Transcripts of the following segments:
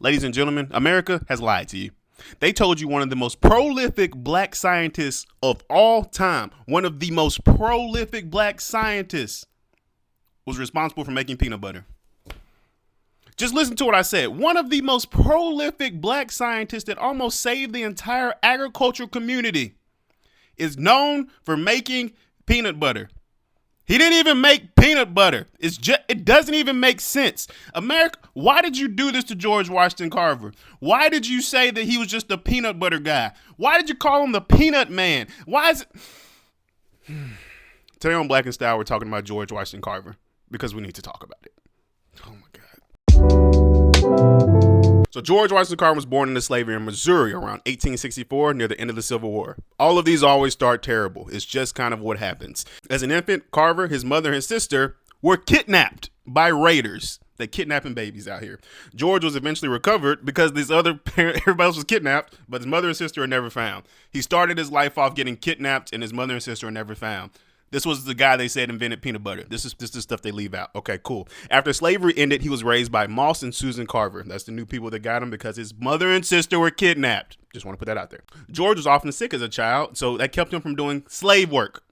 Ladies and gentlemen, America has lied to you. They told you one of the most prolific black scientists of all time, one of the most prolific black scientists, was responsible for making peanut butter. Just listen to what I said. One of the most prolific black scientists that almost saved the entire agricultural community is known for making peanut butter. He didn't even make peanut butter. It doesn't even make sense. America, why did you do this to George Washington Carver? Why did you say that he was just a peanut butter guy? Why did you call him the peanut man? Why is it? Today on Black and Style, we're talking about George Washington Carver because we need to talk about it. Oh my God. So George Washington Carver was born into slavery in Missouri around 1864 near the end of the Civil War. All of these always start terrible. It's just kind of what happens. As an infant, Carver, his mother, and his sister were kidnapped by raiders. They kidnapping babies out here. George was eventually recovered because everybody else was kidnapped, but his mother and sister are never found. He started his life off getting kidnapped, and his mother and sister are never found. This was the guy they said invented peanut butter. This is the stuff they leave out. Okay, cool. After slavery ended, he was raised by Moss and Susan Carver. That's the new people that got him because his mother and sister were kidnapped. Just want to put that out there. George was often sick as a child, so that kept him from doing slave work.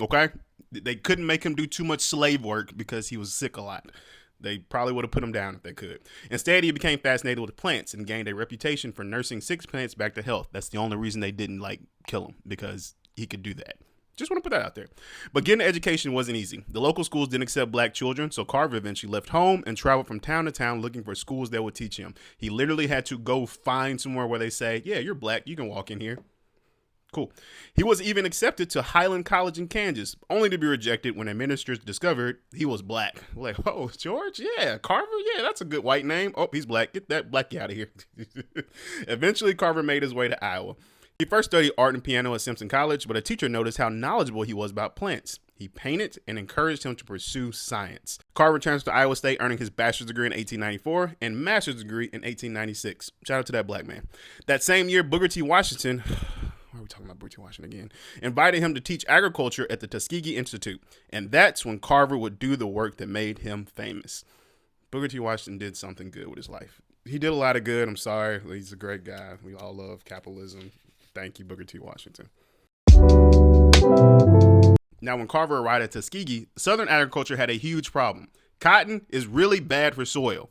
Okay? They couldn't make him do too much slave work because he was sick a lot. They probably would have put him down if they could. Instead, he became fascinated with plants and gained a reputation for nursing sick plants back to health. That's the only reason they didn't kill him, because he could do that. Just want to put that out there. But getting an education wasn't easy. The local schools didn't accept black children, so Carver eventually left home and traveled from town to town looking for schools that would teach him. He literally had to go find somewhere where they say, yeah, you're black, you can walk in here. Cool. He was even accepted to Highland College in Kansas, only to be rejected when administrators discovered he was black. Like, oh, George? Yeah. Carver? Yeah, that's a good white name. Oh, he's black. Get that blackie out of here. Eventually, Carver made his way to Iowa. He first studied art and piano at Simpson College, but a teacher noticed how knowledgeable he was about plants. He painted and encouraged him to pursue science. Carver transferred to Iowa State, earning his bachelor's degree in 1894 and master's degree in 1896. Shout out to that black man. That same year, Booker T. Washington, why are we talking about Booker T. Washington again? Invited him to teach agriculture at the Tuskegee Institute. And that's when Carver would do the work that made him famous. Booker T. Washington did something good with his life. He did a lot of good. I'm sorry. He's a great guy. We all love capitalism. Thank you, Booker T. Washington. Now, when Carver arrived at Tuskegee, Southern agriculture had a huge problem. Cotton is really bad for soil.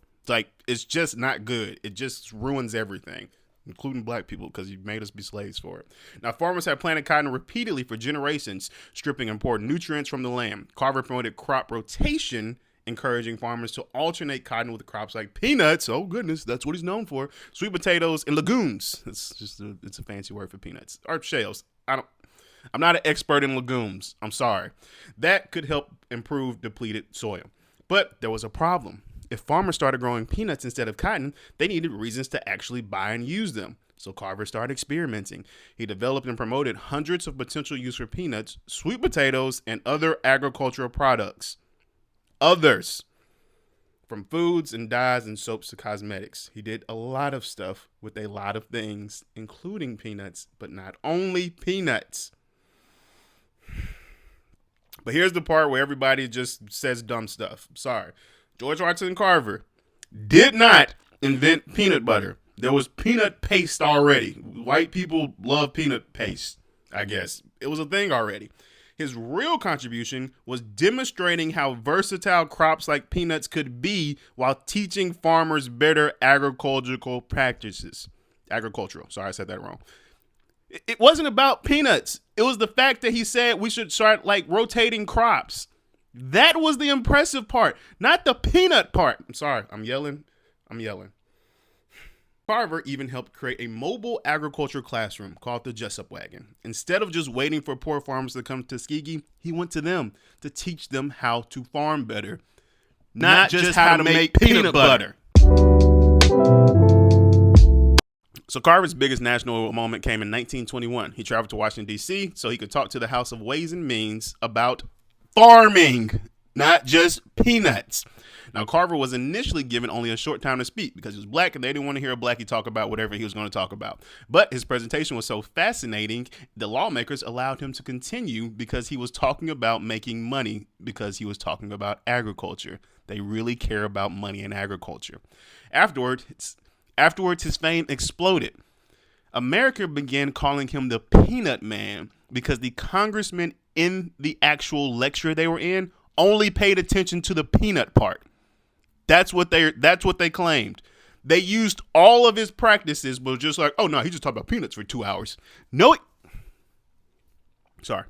It's just not good. It just ruins everything, including black people, because you made us be slaves for it. Now, farmers had planted cotton repeatedly for generations, stripping important nutrients from the land. Carver promoted crop rotation, encouraging farmers to alternate cotton with crops like peanuts. Oh goodness, that's what he's known for. Sweet potatoes and legumes. It's a fancy word for peanuts or shells. I'm not an expert in legumes. I'm sorry. That could help improve depleted soil. But there was a problem. If farmers started growing peanuts instead of cotton, they needed reasons to actually buy and use them. So Carver started experimenting. He developed and promoted hundreds of potential use for peanuts, sweet potatoes, and other agricultural products. Others, from foods and dyes and soaps to cosmetics. He did a lot of stuff with a lot of things, including peanuts, but not only peanuts. But here's the part where everybody just says dumb stuff. Sorry. George Washington Carver did not invent peanut butter. There was peanut paste already. White people love peanut paste, I guess. It was a thing already. His real contribution was demonstrating how versatile crops like peanuts could be while teaching farmers better agricultural practices. Sorry, I said that wrong. It wasn't about peanuts. It was the fact that he said we should start rotating crops. That was the impressive part, not the peanut part. I'm sorry, I'm yelling. Carver even helped create a mobile agriculture classroom called the Jessup Wagon. Instead of just waiting for poor farmers to come to Tuskegee, he went to them to teach them how to farm better, not just how to make peanut butter. So Carver's biggest national moment came in 1921. He traveled to Washington, D.C. so he could talk to the House of Ways and Means about farming, not just peanuts. Now, Carver was initially given only a short time to speak because he was black and they didn't want to hear a blackie talk about whatever he was going to talk about. But his presentation was so fascinating, the lawmakers allowed him to continue because he was talking about making money, because he was talking about agriculture. They really care about money in agriculture. Afterwards, Afterwards, his fame exploded. America began calling him the Peanut Man because the congressmen in the actual lecture they were in only paid attention to the peanut part. That's what they claimed. They used all of his practices, but just like, oh no, he just talked about peanuts for 2 hours. No, sorry.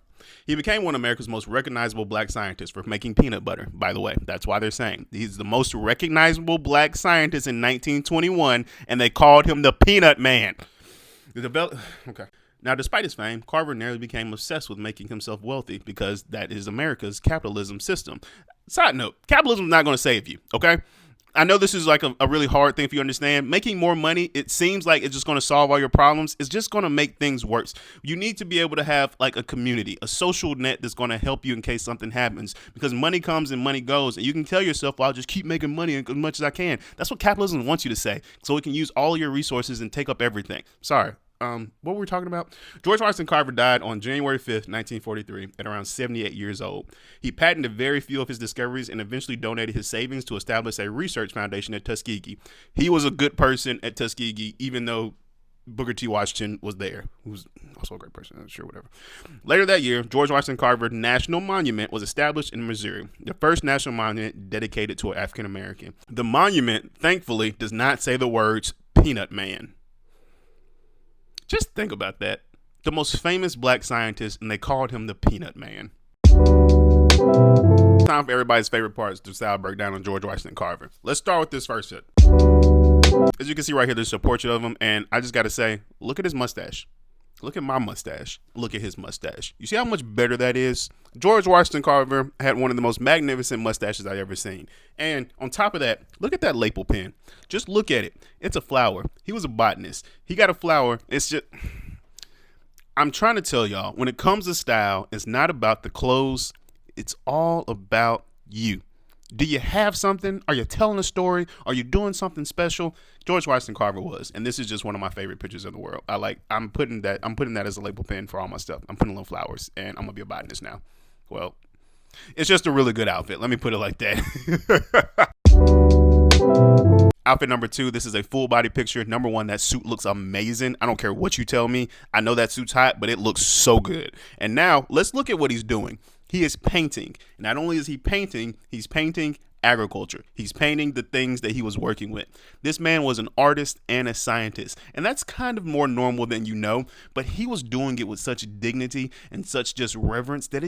He became one of America's most recognizable black scientists for making peanut butter, by the way. That's why they're saying he's the most recognizable black scientist in 1921, and they called him the Peanut Man. Okay. Now, despite his fame, Carver nearly became obsessed with making himself wealthy because that is America's capitalism system. Side note, capitalism is not going to save you, okay? I know this is like a really hard thing for you to understand. Making more money, it seems like it's just going to solve all your problems. It's just going to make things worse. You need to be able to have like a community, a social net that's going to help you in case something happens, because money comes and money goes. And you can tell yourself, well, I'll just keep making money as much as I can. That's what capitalism wants you to say. So it can use all your resources and take up everything. Sorry. What were we talking about? George Washington Carver died on January 5th, 1943, at around 78 years old. He patented very few of his discoveries and eventually donated his savings to establish a research foundation at Tuskegee. He was a good person at Tuskegee, even though Booker T. Washington was there, who's also a great person. I'm sure, whatever. Later that year, George Washington Carver National Monument was established in Missouri, the first national monument dedicated to an African American. The monument, thankfully, does not say the words Peanut Man. Just think about that. The most famous black scientist, and they called him the Peanut Man. Time for everybody's favorite parts to style breakdown on George Washington Carver. Let's start with this first hit. As you can see right here, there's a portrait of him, and I just got to say, look at his mustache. Look at my mustache. Look at his mustache. You see how much better that is? George Washington Carver had one of the most magnificent mustaches I've ever seen. And on top of that, look at that lapel pin. Just look at it. It's a flower. He was a botanist. He got a flower. It's just, I'm trying to tell y'all, when it comes to style, it's not about the clothes. It's all about you. Do you have something? Are you telling a story? Are you doing something special? George Washington Carver was, and this is just one of my favorite pictures in the world. I'm putting that as a label pin for all my stuff. I'm putting little flowers, and I'm gonna be a botanist now. Well, it's just a really good outfit. Let me put it like that. Outfit number 2, this is a full body picture. Number 1, that suit looks amazing. I don't care what you tell me. I know that suit's hot, but it looks so good. And now let's look at what he's doing. He is painting. Not only is he painting, he's painting agriculture. He's painting the things that he was working with. This man was an artist and a scientist, and that's kind of more normal than you know, but he was doing it with such dignity and such just reverence that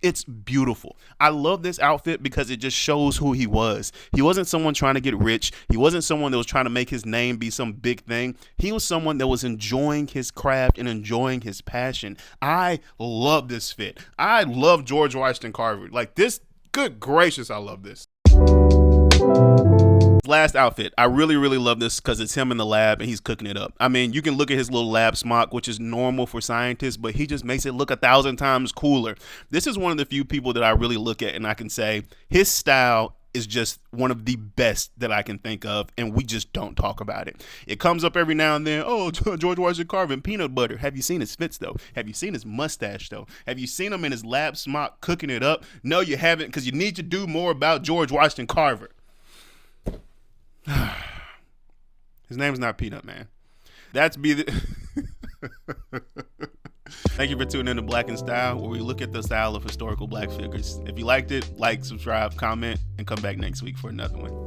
it's beautiful. I love this outfit because it just shows who he was. He wasn't someone trying to get rich. He wasn't someone that was trying to make his name be some big thing. He was someone that was enjoying his craft and enjoying his passion. I love this fit. I love George Washington Carver. Like this, good gracious, I love this. Last outfit. I really love this because it's him in the lab and he's cooking it up. I mean, you can look at his little lab smock, which is normal for scientists, but he just makes it look 1,000 times cooler. This is one of the few people that I really look at and I can say his style is just one of the best that I can think of, and we just don't talk about it. It comes up every now and then. Oh, George Washington Carver and peanut butter. Have you seen his fits though? Have you seen his mustache though? Have you seen him in his lab smock cooking it up? No, you haven't, because you need to do more about George Washington Carver. His name's not Peanut Man. Thank you for tuning in to Black in Style, where we look at the style of historical black figures. If you liked it, like, subscribe, comment, and come back next week for another one.